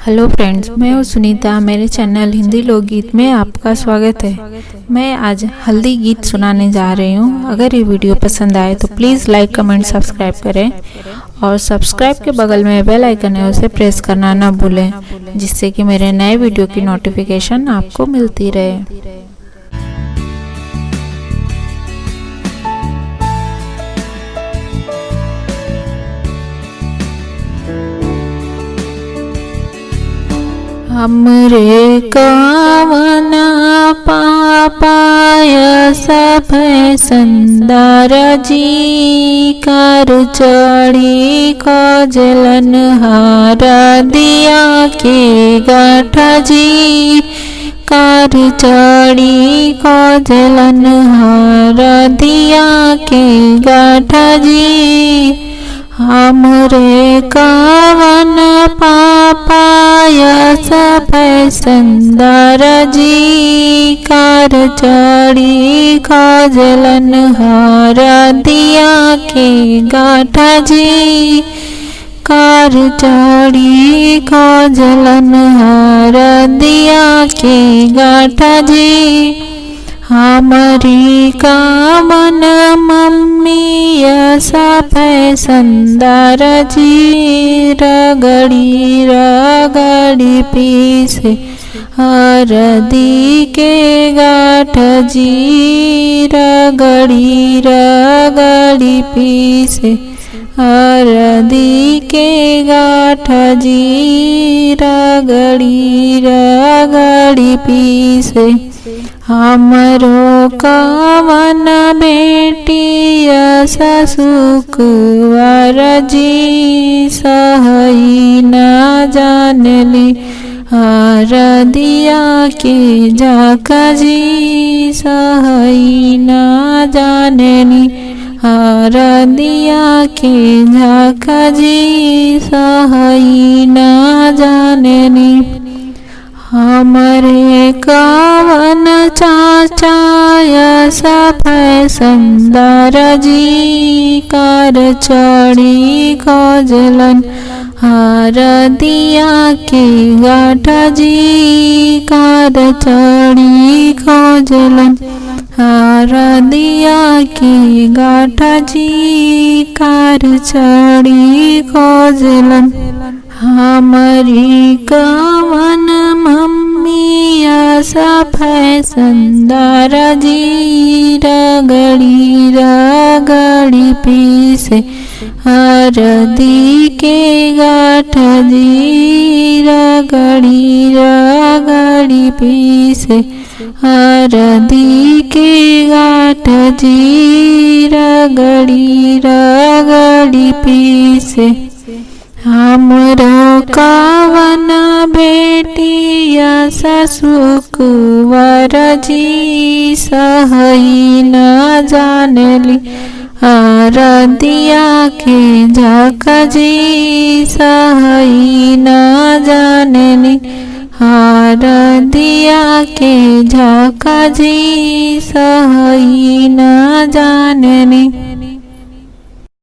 Hello friends, मैं हूँ सुनीता। मेरे चैनल हिंदी लोकगीत में आपका स्वागत है। मैं आज हल्दी गीत सुनाने जा रही हूँ। अगर ये वीडियो पसंद आए तो प्लीज़ लाइक, कमेंट, सब्सक्राइब करें और सब्सक्राइब के बगल में बेल आइकन है, उसे प्रेस करना ना भूलें, जिससे कि मेरे नए वीडियो की नोटिफिकेशन आपको मिलती रहे। हमरे कामना पापाय सब संदार जी कर चढ़ी कजलन हार दिया के गाठा जी कर चढ़ी कजलन हार दिया के गाठा जी। हमरे कावन पापाय सब संदर जी कर चढ़ी खजलन हार दिया के गाठा जी कर चढ़ी खजलन हार दिया के गाठा जी। हमारी कामन मम्मी सब संदर जी रगड़ी रगड़ी पीस हरदी के गाठ जी रगड़ी रगड़ी पीस हरदी के गाठ जी रगड़ी रगड़ी पीस। हमरो कावन बेटिया ससुकुवर जी सहई न जानली हर दिया के झाका जी सहई न जानली हर दिया के झाका जी सहई न जानली। हमरे कावन चाचाय सब संदर जी कर चढ़ी खजलन हार दिया के गाठा जी कर चढ़ी खजलन हार दिया के गाठा जी कर चढ़ी खजलन। हमारी कावन मम्मी सब संदर जी रगड़ी रगड़ी पीस हरदी के गाठ जी रगड़ी रगड़ी पीस हरदी के गाठ जी रगड़ी रगड़ी पीस। हमरो कावन बेटिया ससुकुवर जी सहई न जानली हर दिया के झाका जी सहई न जानली हर दिया के झाका जी सहई न जानली।